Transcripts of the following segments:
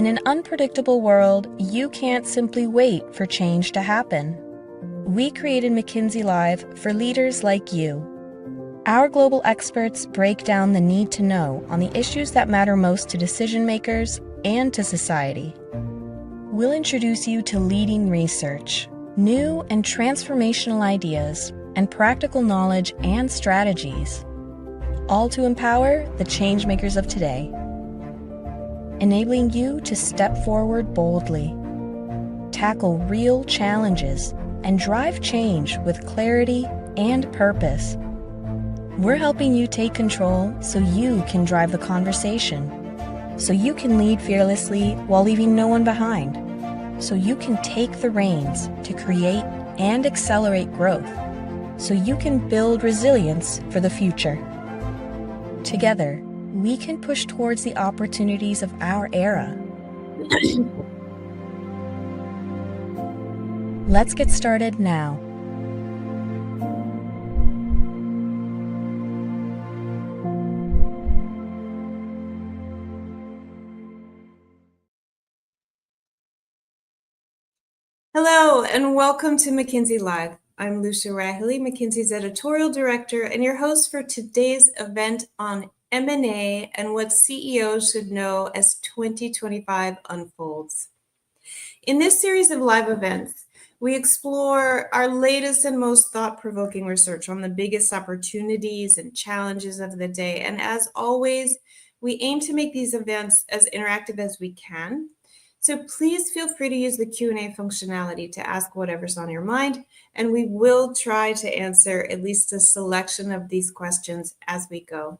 In an unpredictable world, you can't simply wait for change to happen. We created McKinsey Live for leaders like you. Our global experts break down the need to know on the issues that matter most to decision makers and to society. We'll introduce you to leading research, new and transformational ideas, and practical knowledge and strategies, all to empower the changemakers of today, enabling you to step forward boldly, tackle real challenges, and drive change with clarity and purpose. We're helping you take control so you can drive the conversation, so you can lead fearlessly while leaving no one behind, so you can take the reins to create and accelerate growth, so you can build resilience for the future. Together, we can push towards the opportunities of our era. Let's get started now. Hello, and welcome to McKinsey Live. I'm Lucia Rahilly, McKinsey's editorial director, and your host for today's event on M&A and what CEOs should know as 2025 unfolds. In this series of live events, we explore our latest and most thought-provoking research on the biggest opportunities and challenges of the day. And as always, we aim to make these events as interactive as we can. So please feel free to use the Q&A functionality to ask whatever's on your mind, and we will try to answer at least a selection of these questions as we go.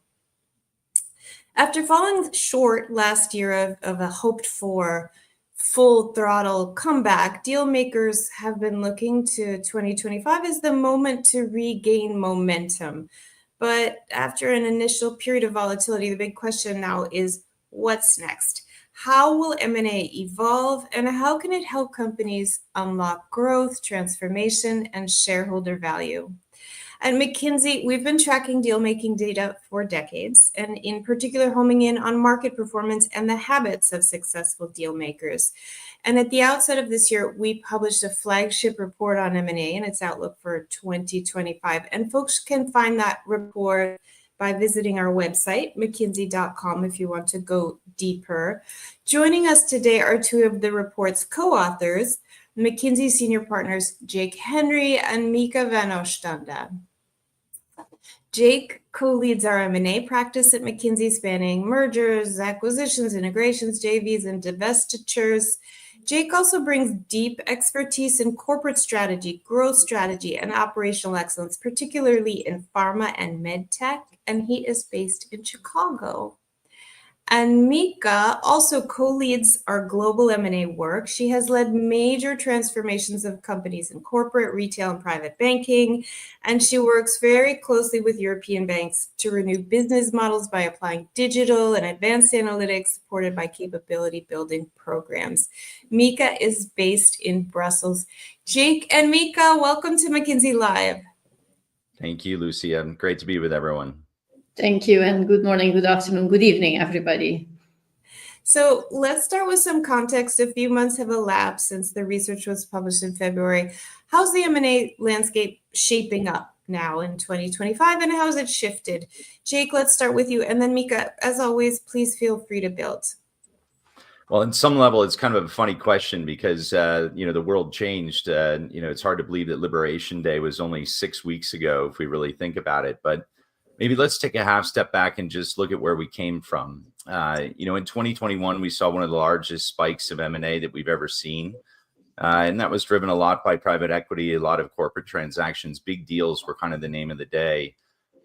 After falling short last year of a hoped-for full throttle comeback, deal makers have been looking to 2025 as the moment to regain momentum. But after an initial period of volatility, the big question now is what's next? How will M&A evolve, and how can it help companies unlock growth, transformation, and shareholder value? At McKinsey, we've been tracking deal-making data for decades, and in particular homing in on market performance and the habits of successful deal makers. And at the outset of this year, we published a flagship report on M&A and its outlook for 2025. And folks can find that report by visiting our website, mckinsey.com, if you want to go deeper. Joining us today are two of the report's co-authors, McKinsey senior partners Jake Henry and Mika van Oostende. Jake co-leads our M&A practice at McKinsey, spanning mergers, acquisitions, integrations, JVs, and divestitures. Jake also brings deep expertise in corporate strategy, growth strategy, and operational excellence, particularly in pharma and med tech, and he is based in Chicago. And Mika also co-leads our global M&A work. She has led major transformations of companies in corporate, retail, and private banking, and she works very closely with European banks to renew business models by applying digital and advanced analytics supported by capability building programs. Mika is based in Brussels. Jake and Mika, welcome to McKinsey Live. Thank you, Lucia. Great to be with everyone. Thank you, and good morning, good afternoon, good evening, everybody. So let's start with some context. A few months have elapsed since the research was published in February. How's the M&A landscape shaping up now in 2025, and how has it shifted? Jake, let's start with you, and then Mika, as always, please feel free to build. Well, in some level, it's kind of a funny question because, the world changed. It's hard to believe that Liberation Day was only 6 weeks ago, if we really think about it. But maybe let's take a half step back and just look at where we came from. In 2021, we saw one of the largest spikes of M&A that we've ever seen. And that was driven a lot by private equity, a lot of corporate transactions. Big deals were kind of the name of the day.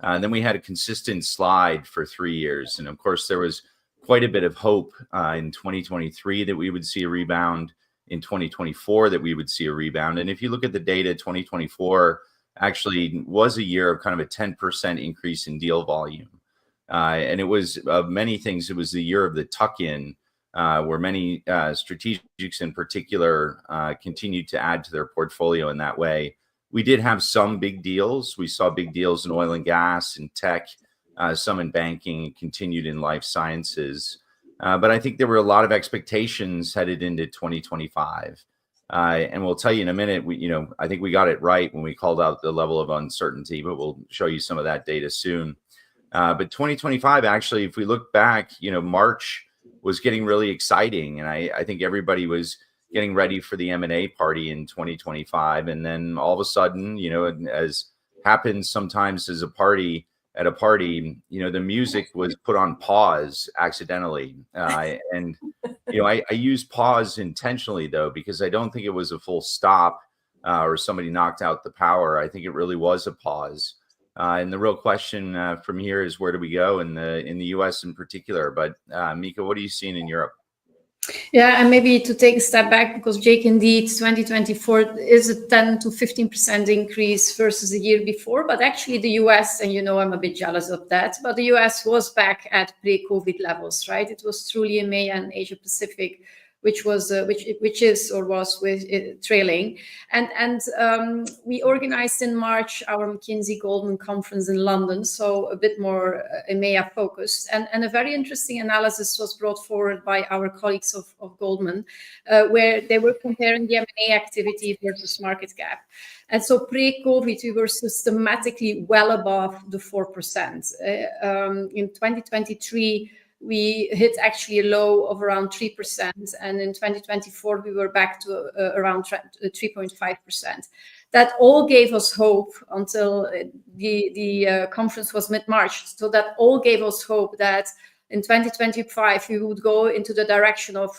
And then we had a consistent slide for 3 years. And of course, there was quite a bit of hope in 2023 that we would see a rebound, in 2024 that we would see a rebound. And if you look at the data, 2024 actually was a year of kind of a 10% increase in deal volume. And it was of many things. It was the year of the tuck-in, where many strategics in particular continued to add to their portfolio in that way. We did have some big deals. We saw big deals in oil and gas and tech, some in banking, and continued in life sciences. But I think there were a lot of expectations headed into 2025. And we'll tell you in a minute, I think we got it right when we called out the level of uncertainty, but we'll show you some of that data soon. But 2025, actually, if we look back, March was getting really exciting. And I think everybody was getting ready for the M&A party in 2025. And then all of a sudden, as happens sometimes at a party, the music was put on pause accidentally. And I use pause intentionally, though, because I don't think it was a full stop or somebody knocked out the power. I think it really was a pause. And the real question from here is, where do we go in the U.S. in particular? But Mika, what are you seeing in Europe? Yeah, and maybe to take a step back, because Jake, indeed, 2024 is a 10 to 15% increase versus the year before. But actually, the US, and I'm a bit jealous of that, but the US was back at pre-COVID levels, right? It was truly EMEA and Asia Pacific, which was trailing, and we organized in March our McKinsey Goldman conference in London, so a bit more EMEA focused, and a very interesting analysis was brought forward by our colleagues of Goldman, where they were comparing the M&A activity versus market cap. And so pre-COVID, we were systematically well above the 4%. In 2023, we hit actually a low of around 3%. And in 2024, we were back to around 3.5%. That all gave us hope until the conference was mid-March. So that all gave us hope that in 2025, we would go into the direction of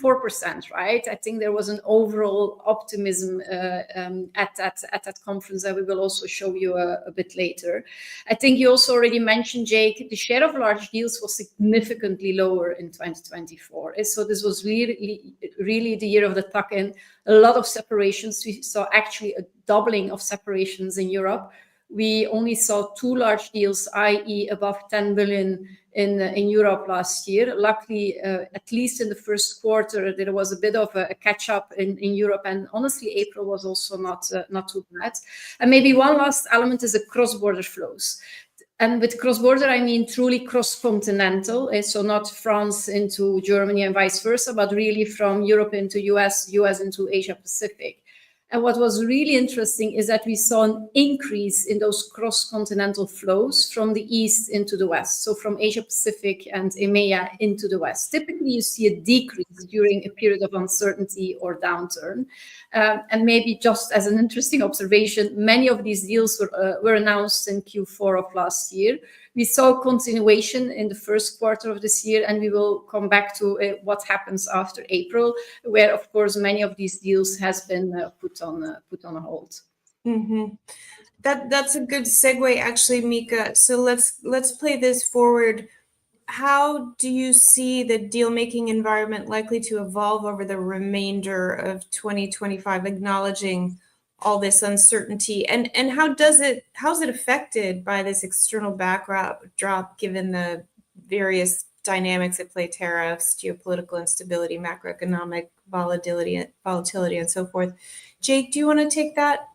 4%, right? I think there was an overall optimism at that conference that we will also show you a bit later. I think you also already mentioned, Jake, the share of large deals was significantly lower in 2024. So this was really the year of the tuck-in. A lot of separations. We saw actually a doubling of separations in Europe. We only saw 2 large deals, i.e. above 10 billion in Europe last year. Luckily, at least in the first quarter, there was a bit of a catch-up in Europe. And honestly, April was also not too bad. And maybe one last element is the cross-border flows. And with cross-border, I mean truly cross-continental. So not France into Germany and vice versa, but really from Europe into US into Asia Pacific. And what was really interesting is that we saw an increase in those cross-continental flows from the east into the west. So from Asia Pacific and EMEA into the west. Typically, you see a decrease during a period of uncertainty or downturn. And maybe just as an interesting observation, many of these deals were announced in Q4 of last year. We saw continuation in the first quarter of this year, and we will come back to what happens after April, where, of course, many of these deals has been put on hold. Mm-hmm. That's a good segue, actually, Mika. So let's play this forward. How do you see the deal-making environment likely to evolve over the remainder of 2025, acknowledging all this uncertainty, and how's it affected by this external backdrop, given the various dynamics at play: tariffs, geopolitical instability, macroeconomic volatility, and so forth? Jake, do you want to take that?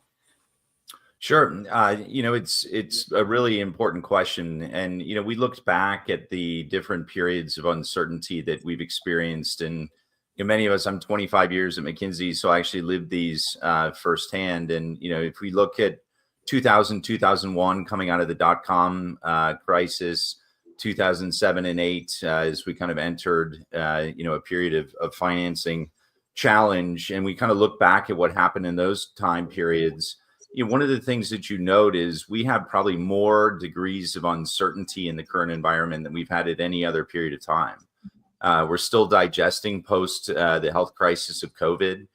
Sure. It's a really important question. And, we looked back at the different periods of uncertainty that we've experienced. And many of us, I'm 25 years at McKinsey, so I actually lived these firsthand. And, if we look at 2000, 2001, coming out of the dot-com crisis, 2007 and 8, as we kind of entered, a period of financing challenge, and we kind of look back at what happened in those time periods, one of the things that you note is we have probably more degrees of uncertainty in the current environment than we've had at any other period of time. We're still digesting post the health crisis of COVID.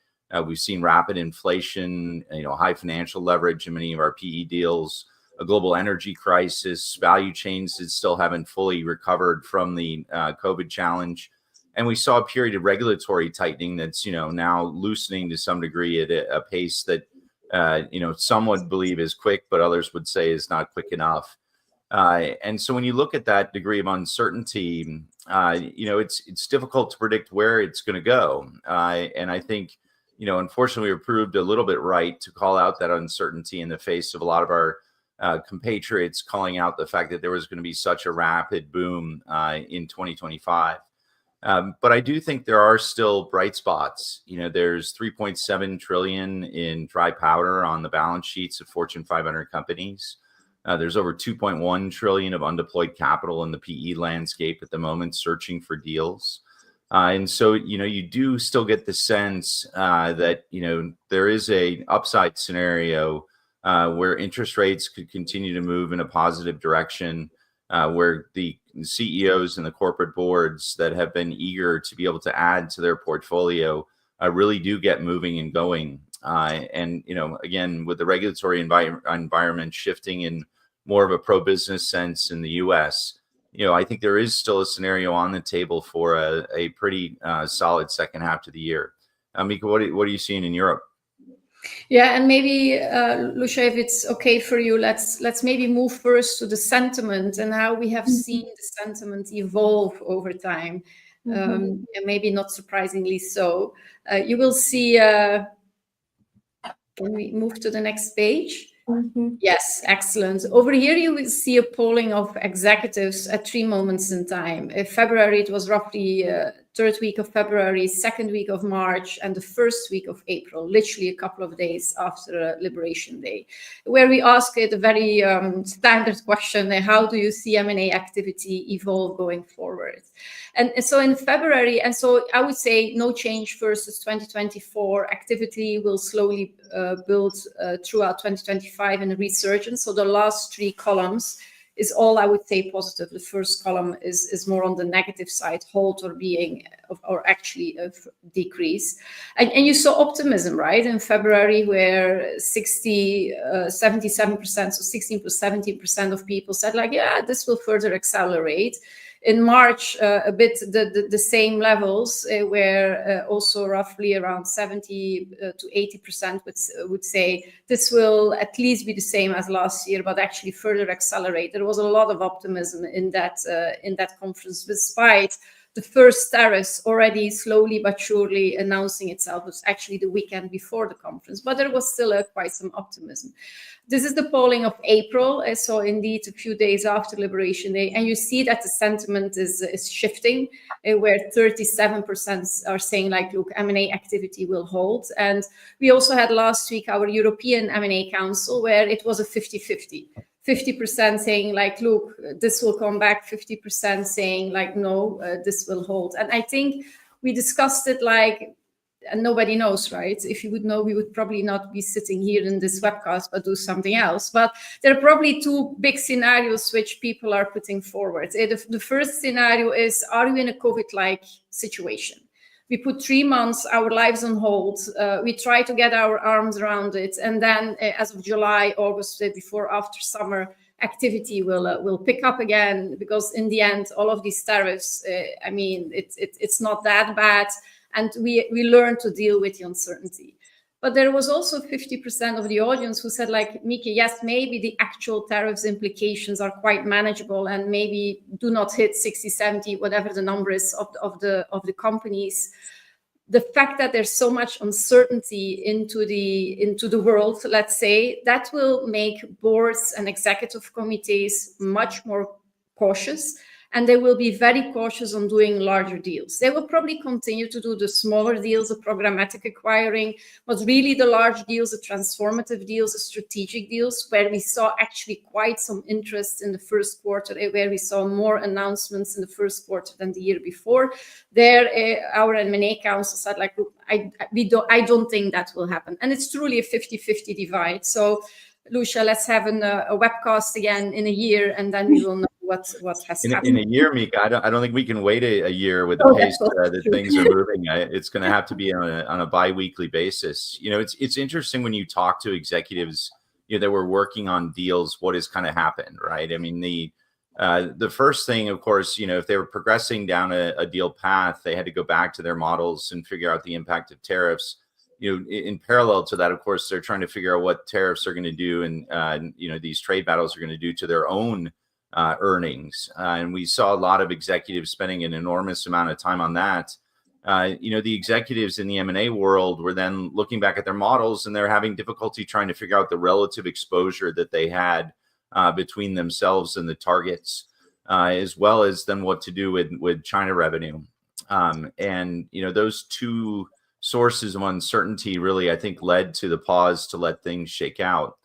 We've seen rapid inflation, high financial leverage in many of our PE deals, a global energy crisis, value chains that still haven't fully recovered from the COVID challenge. And we saw a period of regulatory tightening that's, now loosening to some degree at a pace that, some would believe is quick, but others would say is not quick enough. And so when you look at that degree of uncertainty, it's difficult to predict where it's going to go. And I think, unfortunately, we were proved a little bit right to call out that uncertainty in the face of a lot of our compatriots calling out the fact that there was going to be such a rapid boom in 2025. But I do think there are still bright spots. There's 3.7 trillion in dry powder on the balance sheets of Fortune 500 companies. There's over 2.1 trillion of undeployed capital in the PE landscape at the moment, searching for deals. And so, you do still get the sense that, there is a upside scenario where interest rates could continue to move in a positive direction, where the CEOs and the corporate boards that have been eager to be able to add to their portfolio really do get moving and going. And, again, with the regulatory environment shifting in more of a pro-business sense in the US, I think there is still a scenario on the table for a pretty solid second half of the year. Mika, what are you seeing in Europe? Yeah, and maybe Lucia, if it's okay for you, let's maybe move first to the sentiment and how we have seen the sentiment evolve over time. And maybe not surprisingly so. You will see. Can we move to the next page? Yes, excellent. Over here, you will see a polling of executives at 3 moments in time. In February, it was roughly third week of February, second week of March, and the first week of April, literally a couple of days after Liberation Day, where we ask it a very standard question: how do you see M&A activity evolve going forward? And so in February, and so I would say no change versus 2024. Activity will slowly build throughout 2025 in a resurgence. So the last 3 columns is all, I would say, positive. The first column is more on the negative side, halt or being, or actually a decrease. And you saw optimism, right? In February, where 77%, so 16 to 17% of people said like, yeah, this will further accelerate. In March, a bit the same levels, where also roughly around 70 to 80% would say this will at least be the same as last year, but actually further accelerate. There was a lot of optimism in that conference, despite the first tariffs already slowly but surely announcing itself. It was actually the weekend before the conference, but there was still quite some optimism. This is the polling of April, so indeed a few days after Liberation Day, and you see that the sentiment is shifting, where 37% are saying like, look, M&A activity will hold. And we also had last week our European M&A Council, where it was a 50-50. 50% saying like, look, this will come back, 50% saying like, no, this will hold. And I think we discussed it like, and nobody knows, right? If you would know, we would probably not be sitting here in this webcast, but do something else. But there are probably 2 big scenarios which people are putting forward. The first scenario is, are we in a COVID-like situation? We put 3 months, our lives on hold. We try to get our arms around it. And then as of July, August, before, after summer, activity will pick up again, because in the end, all of these tariffs, I mean, it's not that bad. And we learn to deal with the uncertainty. But there was also 50% of the audience who said like, Mika, yes, maybe the actual tariffs implications are quite manageable and maybe do not hit 60, 70, whatever the number is of the companies. The fact that there's so much uncertainty into the world, let's say, that will make boards and executive committees much more cautious. And they will be very cautious on doing larger deals. They will probably continue to do the smaller deals, the programmatic acquiring, but really the large deals, the transformative deals, the strategic deals, where we saw actually quite some interest in the first quarter, where we saw more announcements in the first quarter than the year before. There, our M&A Council said, like, look, I don't think that will happen. And it's truly a 50-50 divide. So, Lucia, let's have a webcast again in a year, and then we will know what has happened. In a year, Mika, I don't think we can wait a year with the pace that things are moving. It's going to have to be on a bi-weekly basis. It's interesting when you talk to executives, that were working on deals, what has kind of happened, right? I mean, the first thing, of course, if they were progressing down a deal path, they had to go back to their models and figure out the impact of tariffs. In parallel to that, of course, they're trying to figure out what tariffs are going to do, and these trade battles are going to do to their own earnings. And we saw a lot of executives spending an enormous amount of time on that. The executives in the M&A world were then looking back at their models, and they're having difficulty trying to figure out the relative exposure that they had between themselves and the targets, as well as then what to do with China revenue. And those two sources of uncertainty really, I think, led to the pause to let things shake out.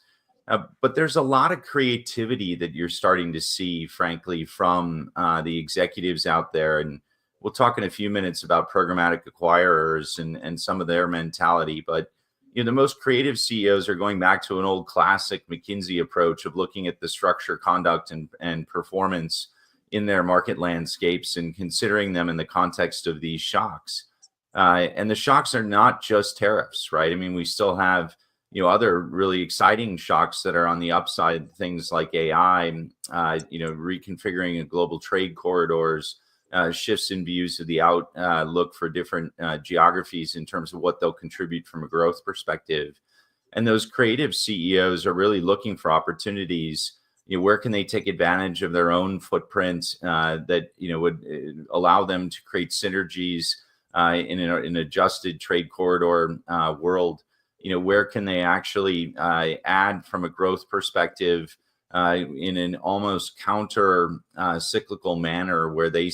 But there's a lot of creativity that you're starting to see, frankly, from the executives out there. And we'll talk in a few minutes about programmatic acquirers and some of their mentality. But the most creative CEOs are going back to an old classic McKinsey approach of looking at the structure, conduct, and performance in their market landscapes and considering them in the context of these shocks. And the shocks are not just tariffs, right? I mean, we still have other really exciting shocks that are on the upside, things like AI, reconfiguring of global trade corridors, shifts in views of the outlook for different geographies in terms of what they'll contribute from a growth perspective. And those creative CEOs are really looking for opportunities. Where can they take advantage of their own footprint that would allow them to create synergies in an adjusted trade corridor world? Where can they actually add from a growth perspective in an almost counter cyclical manner where they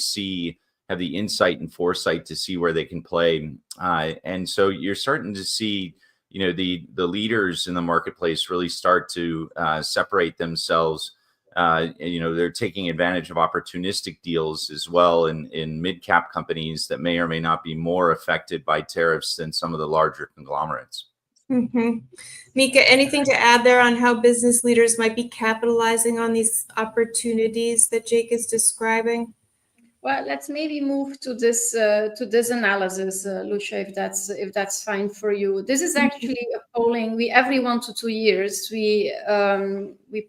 have the insight and foresight to see where they can play. And so you're starting to see, the leaders in the marketplace really start to separate themselves. They're taking advantage of opportunistic deals as well in mid-cap companies that may or may not be more affected by tariffs than some of the larger conglomerates. Mm-hmm. Mika, anything to add there on how business leaders might be capitalizing on these opportunities that Jake is describing? Well, let's maybe move to this analysis, Lucia, if that's fine for you. This is actually a polling. Every 1 to 2 years we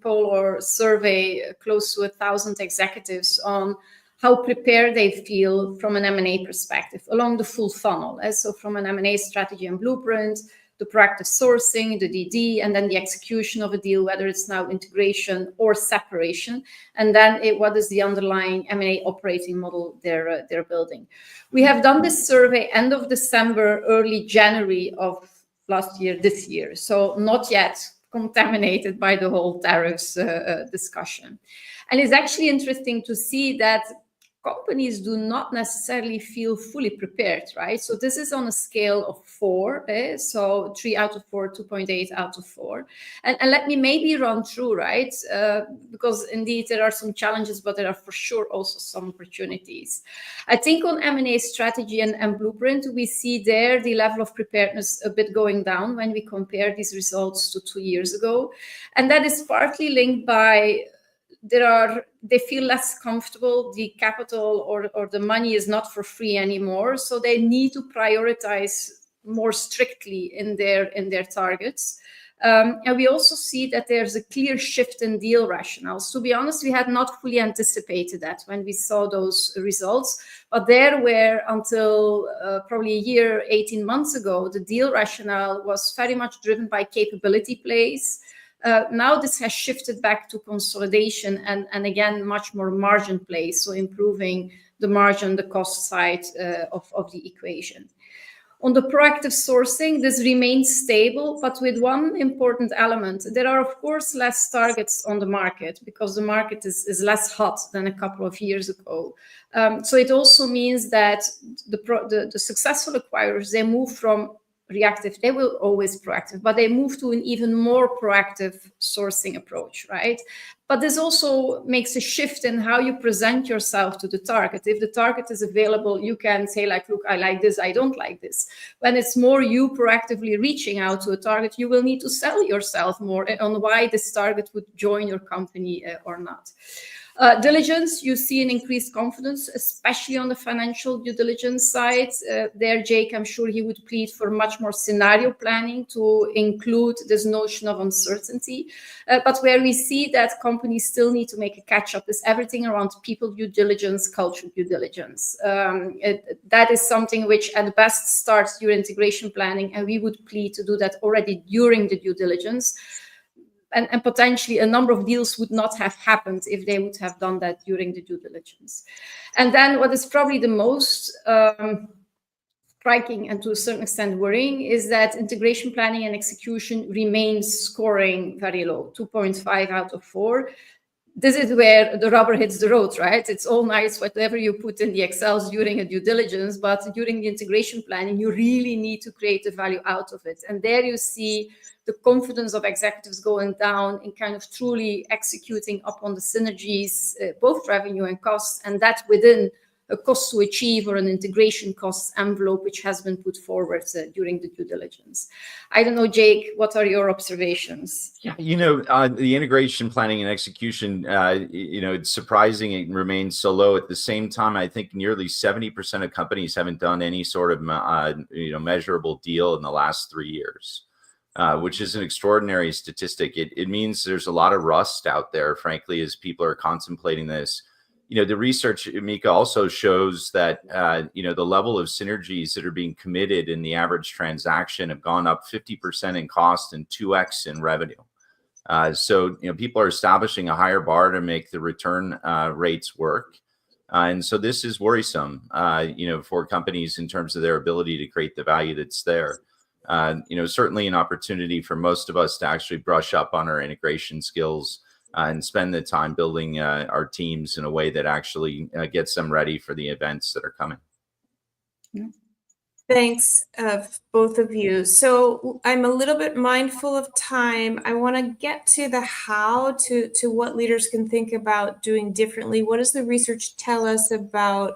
poll or survey close to 1,000 executives on how prepared they feel from an M&A perspective along the full funnel. So from an M&A strategy and blueprint, the proactive sourcing, the DD, and then the execution of a deal, whether it's now integration or separation, and then what is the underlying M&A operating model they're building. We have done this survey end of December, early January of last year, this year, so not yet contaminated by the whole tariffs discussion. And it's actually interesting to see that companies do not necessarily feel fully prepared, right? So this is on a scale of 4, so 3 out of 4, 2.8 out of 4. And let me maybe run through, right? Because indeed there are some challenges, but there are for sure also some opportunities. I think on M&A strategy and blueprint, we see there the level of preparedness a bit going down when we compare these results to 2 years ago. And that is partly linked by they feel less comfortable. The capital or the money is not for free anymore, so they need to prioritize more strictly in their targets. And we also see that there's a clear shift in deal rationales. To be honest, we had not fully anticipated that when we saw those results, but there were until probably a year, 18 months ago, the deal rationale was very much driven by capability plays. Now this has shifted back to consolidation and again, much more margin plays, so improving the margin, the cost side of the equation. On the proactive sourcing, this remains stable, but with one important element. There are, of course, less targets on the market because the market is less hot than a couple of years ago. So it also means that the successful acquirers, they move from reactive, they will always proactive, but they move to an even more proactive sourcing approach, right? But this also makes a shift in how you present yourself to the target. If the target is available, you can say like, look, I like this, I don't like this. When it's more you proactively reaching out to a target, you will need to sell yourself more on why this target would join your company or not. Diligence, you see an increased confidence, especially on the financial due diligence side. There, Jake, I'm sure he would plead for much more scenario planning to include this notion of uncertainty. But where we see that companies still need to make a catch-up is everything around people due diligence, culture due diligence. That is something which at best starts your integration planning, and we would plead to do that already during the due diligence. And potentially a number of deals would not have happened if they would have done that during the due diligence. And then what is probably the most striking and to a certain extent worrying is that integration planning and execution remains scoring very low, 2.5 out of 4. this is where the rubber hits the road, right? It's all nice, whatever you put in the Excels during a due diligence, but during the integration planning, you really need to create the value out of it. And there you see the confidence of executives going down in kind of truly executing upon the synergies, both revenue and costs, and that within a cost to achieve or an integration costs envelope, which has been put forward during the due diligence. I don't know, Jake, what are your observations? Yeah, the integration planning and execution, it's surprising it remains so low. At the same time, I think nearly 70% of companies haven't done any sort of, measurable deal in the last 3 years, which is an extraordinary statistic. It means there's a lot of rust out there, frankly, as people are contemplating this. The research, Mika, also shows that, the level of synergies that are being committed in the average transaction have gone up 50% in cost and 2x in revenue. So people are establishing a higher bar to make the return rates work. And so this is worrisome, for companies in terms of their ability to create the value that's there. Certainly an opportunity for most of us to actually brush up on our integration skills and spend the time building our teams in a way that actually gets them ready for the events that are coming. Thanks, both of you. So I'm a little bit mindful of time. I want to get to the how, to what leaders can think about doing differently. What does the research tell us about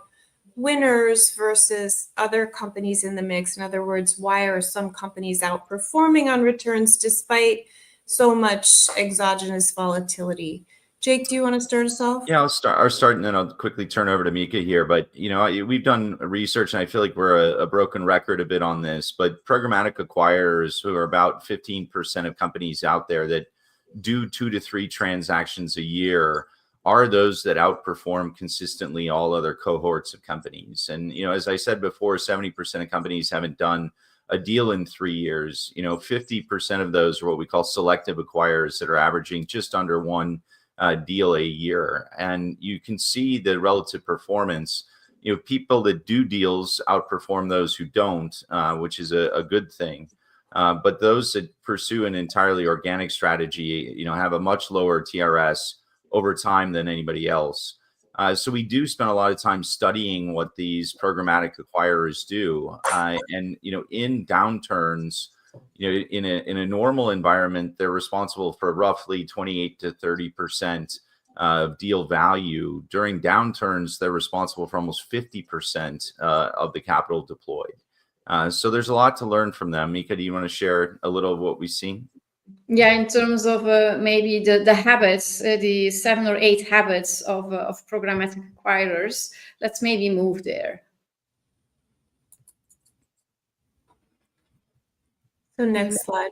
winners versus other companies in the mix? In other words, why are some companies outperforming on returns despite so much exogenous volatility? Jake, do you want to start us off? Yeah, I'll start, and then I'll quickly turn over to Mika here. But we've done research, and I feel like we're a broken record a bit on this. But programmatic acquirers, who are about 15% of companies out there that do 2 to 3 transactions a year, are those that outperform consistently all other cohorts of companies. And as I said before, 70% of companies haven't done a deal in 3 years. 50% of those are what we call selective acquirers that are averaging just under one deal a year. And you can see the relative performance. People that do deals outperform those who don't, which is a good thing. But those that pursue an entirely organic strategy, have a much lower TRS over time than anybody else. So we do spend a lot of time studying what these programmatic acquirers do. And in downturns, in a normal environment, they're responsible for roughly 28 to 30% of deal value. During downturns, they're responsible for almost 50% of the capital deployed. So there's a lot to learn from them. Mika, do you want to share a little of what we've seen? Yeah, in terms of maybe the habits, the 7 or 8 habits of programmatic acquirers, let's maybe move there. So next slide.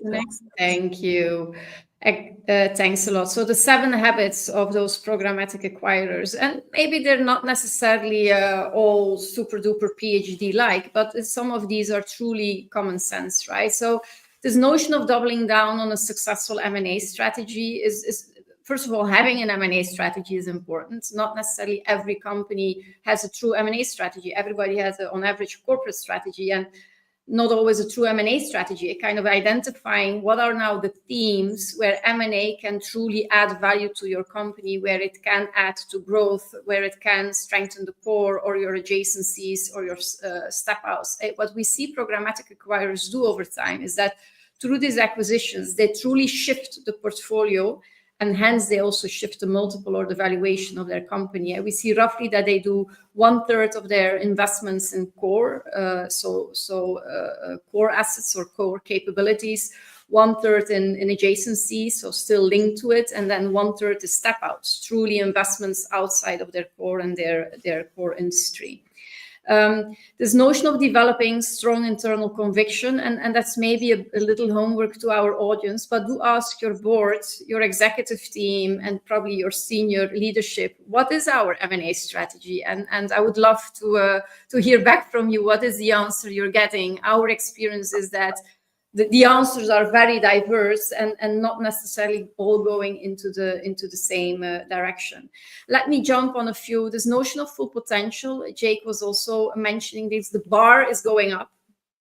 Thank you. Thanks a lot. So the 7 habits of those programmatic acquirers, and maybe they're not necessarily all super duper PhD-like, but some of these are truly common sense, right? So this notion of doubling down on a successful M&A strategy is first of all, having an M&A strategy is important. Not necessarily every company has a true M&A strategy. Everybody has, on average, corporate strategy, and not always a true M&A strategy. Kind of identifying what are now the themes where M&A can truly add value to your company, where it can add to growth, where it can strengthen the core or your adjacencies or your step outs. What we see programmatic acquirers do over time is that through these acquisitions, they truly shift the portfolio, and hence they also shift the multiple or the valuation of their company. And we see roughly that they do 1/3 of their investments in core, core assets or core capabilities, 1/3 in adjacencies, so still linked to it, and then 1/3 is step outs, truly investments outside of their core and their core industry. This notion of developing strong internal conviction, and that's maybe a little homework to our audience, but do ask your board, your executive team, and probably your senior leadership, what is our M&A strategy? And I would love to hear back from you. What is the answer you're getting? Our experience is that the answers are very diverse and not necessarily all going into the same direction. Let me jump on a few. This notion of full potential, Jake was also mentioning this. The bar is going up,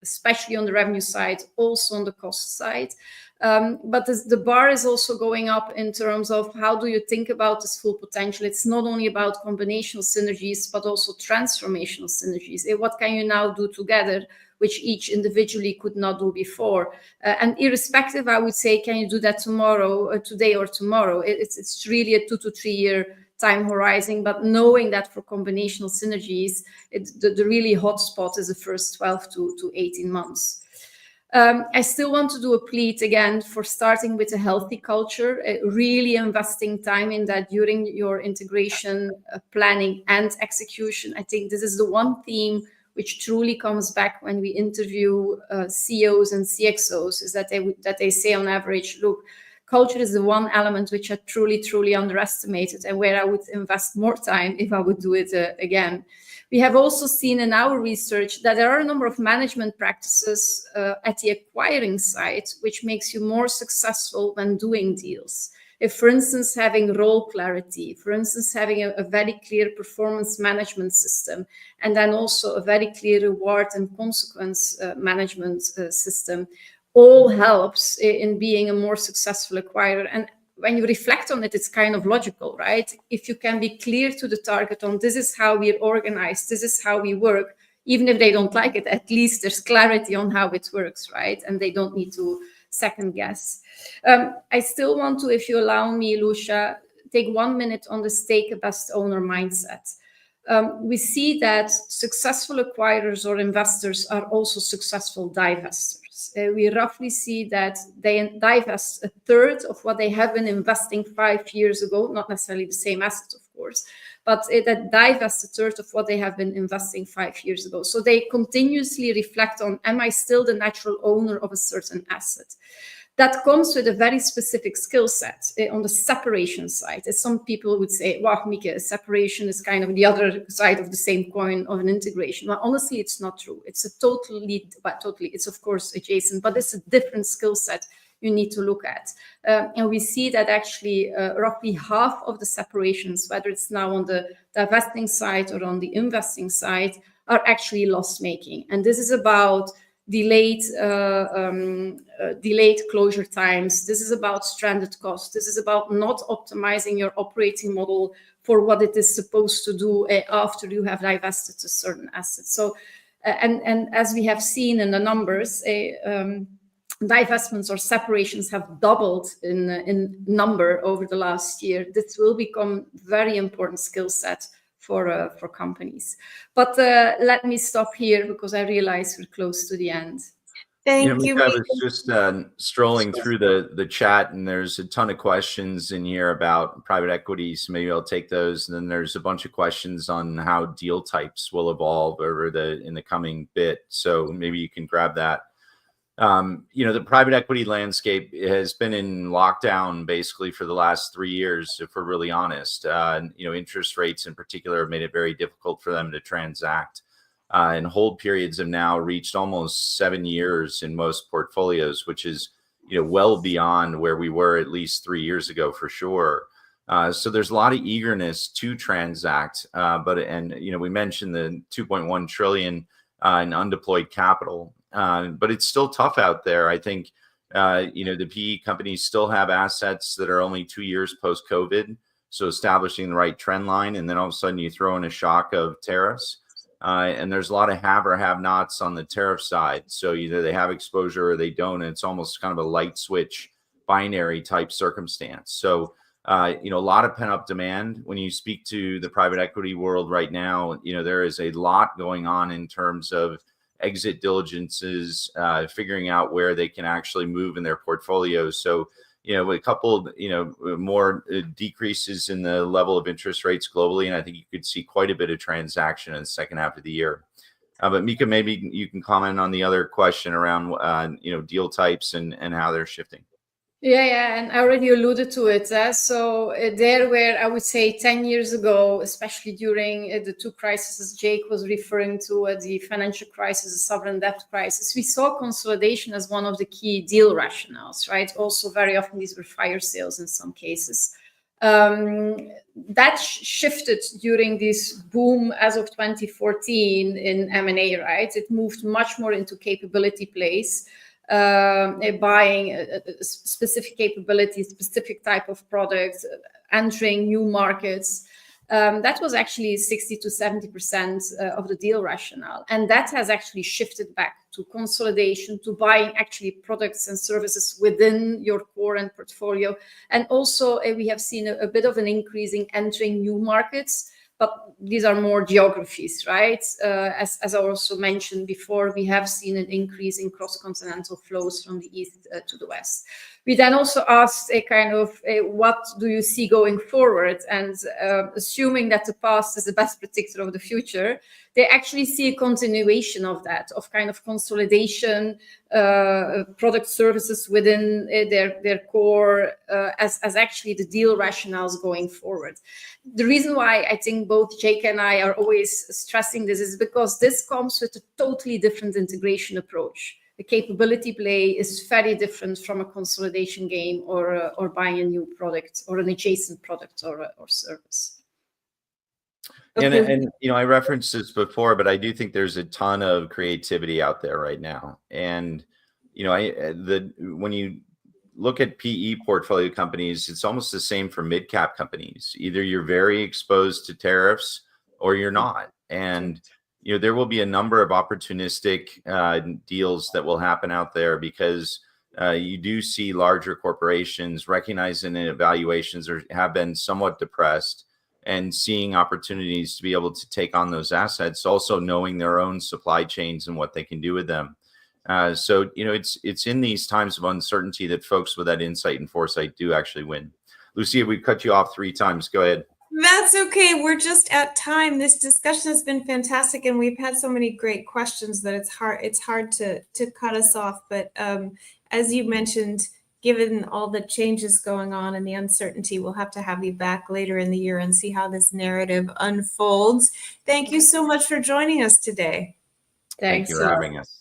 especially on the revenue side, also on the cost side. But the bar is also going up in terms of how do you think about this full potential. It's not only about combinational synergies, but also transformational synergies. What can you now do together, which each individually could not do before? And irrespective, I would say, can you do that tomorrow, today or tomorrow? It's really a 2 to 3 year time horizon, but knowing that for combinational synergies, the really hot spot is the first 12 to 18 months. I still want to do a plea again for starting with a healthy culture, really investing time in that during your integration planning and execution. I think this is the one theme which truly comes back when we interview CEOs and CXOs, is that they say on average, look, culture is the one element which I truly underestimated, and where I would invest more time if I would do it again. We have also seen in our research that there are a number of management practices at the acquiring side, which makes you more successful when doing deals. If, for instance, having role clarity, for instance, having a very clear performance management system, and then also a very clear reward and consequence management system, all helps in being a more successful acquirer. And when you reflect on it, it's kind of logical, right? If you can be clear to the target on this is how we're organized, this is how we work, even if they don't like it, at least there's clarity on how it works, right? And they don't need to second guess. I still want to, if you allow me, Lucia, take 1 minute on the stake a best owner mindset. We see that successful acquirers or investors are also successful divestors. We roughly see that they divest a third of what they have been investing 5 years ago, not necessarily the same asset, of course, but that divest a third of what they have been investing 5 years ago. So they continuously reflect on, am I still the natural owner of a certain asset? That comes with a very specific skill set on the separation side. As some people would say, wow, Mieke, separation is kind of the other side of the same coin of an integration. Well, honestly, it's not true. It's it's of course adjacent, but it's a different skill set you need to look at. And we see that actually roughly half of the separations, whether it's now on the divesting side or on the investing side, are actually loss-making. And this is about delayed closure times. This is about stranded costs. This is about not optimizing your operating model for what it is supposed to do after you have divested a certain asset. So, and as we have seen in the numbers, divestments or separations have doubled in number over the last year. This will become very important skill set for companies. But let me stop here because I realize we're close to the end. Thank you. I was just strolling through the chat, and there's a ton of questions in here about private equities. So maybe I'll take those. And then there's a bunch of questions on how deal types will evolve in the coming bit. So maybe you can grab that. The private equity landscape has been in lockdown basically for the last 3 years, if we're really honest. Interest rates in particular have made it very difficult for them to transact. And hold periods have now reached almost 7 years in most portfolios, which is, well beyond where we were at least 3 years ago for sure. So there's a lot of eagerness to transact. We mentioned the 2.1 trillion in undeployed capital. But it's still tough out there. I think, the PE companies still have assets that are only 2 years post-COVID. So establishing the right trend line, and then all of a sudden you throw in a shock of tariffs. And there's a lot of have or have nots on the tariff side. So either they have exposure or they don't. And it's almost kind of a light switch binary type circumstance. So, a lot of pent up demand. When you speak to the private equity world right now, there is a lot going on in terms of exit diligences, figuring out where they can actually move in their portfolios. So, a couple, more decreases in the level of interest rates globally, and I think you could see quite a bit of transaction in the second half of the year. But Mieke, maybe you can comment on the other question around, deal types and how they're shifting. Yeah, and I already alluded to it. So there where I would say 10 years ago, especially during the two crises Jake was referring to, the financial crisis, the sovereign debt crisis, we saw consolidation as one of the key deal rationales, right? Also, very often these were fire sales in some cases. That shifted during this boom as of 2014 in M&A, right? It moved much more into capability plays. buying a specific capability, specific type of products, entering new markets. That was actually 60 to 70% of the deal rationale. And that has actually shifted back to consolidation, to buying actually products and services within your core and portfolio. And also we have seen a bit of an increase in entering new markets, but these are more geographies, right? As I also mentioned before, we have seen an increase in cross-continental flows from the east to the west. We then also asked what do you see going forward? And assuming that the past is the best predictor of the future, they actually see a continuation of that, of kind of consolidation, product services within their core as actually the deal rationales going forward. The reason why I think both Jake and I are always stressing this is because this comes with a totally different integration approach. The capability play is very different from a consolidation game or buying a new product or an adjacent product or service. Okay. And I referenced this before, but I do think there's a ton of creativity out there right now. And when you look at PE portfolio companies, it's almost the same for mid-cap companies. Either you're very exposed to tariffs or you're not. And there will be a number of opportunistic deals that will happen out there because you do see larger corporations recognizing that valuations have been somewhat depressed and seeing opportunities to be able to take on those assets, also knowing their own supply chains and what they can do with them. So it's in these times of uncertainty that folks with that insight and foresight do actually win. Lucia, we've cut you off 3 times. Go ahead. That's okay. We're just at time. This discussion has been fantastic, and we've had so many great questions that it's hard to cut us off. But as you mentioned, given all the changes going on and the uncertainty, we'll have to have you back later in the year and see how this narrative unfolds. Thank you so much for joining us today. Thank you for having us.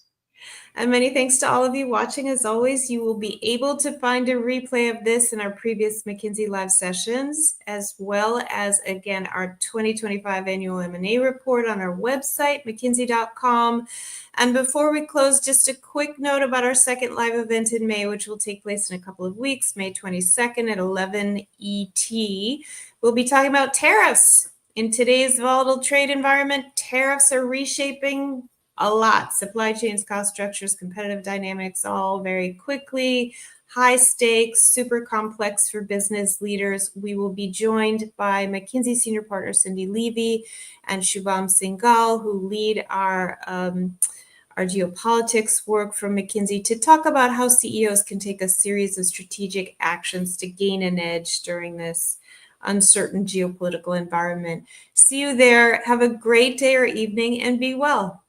And many thanks to all of you watching. As always, you will be able to find a replay of this in our previous McKinsey Live sessions, as well as, again, our 2025 annual M&A report on our website, mckinsey.com. And before we close, just a quick note about our second live event in May, which will take place in a couple of weeks, May 22nd at 11 ET. We'll be talking about tariffs. In today's volatile trade environment, tariffs are reshaping a lot. Supply chains, cost structures, competitive dynamics, all very quickly. High stakes, super complex for business leaders. We will be joined by McKinsey Senior Partner Cindy Levy and Shubham Singhal, who lead our geopolitics work from McKinsey, to talk about how CEOs can take a series of strategic actions to gain an edge during this uncertain geopolitical environment. See you there. Have a great day or evening and be well.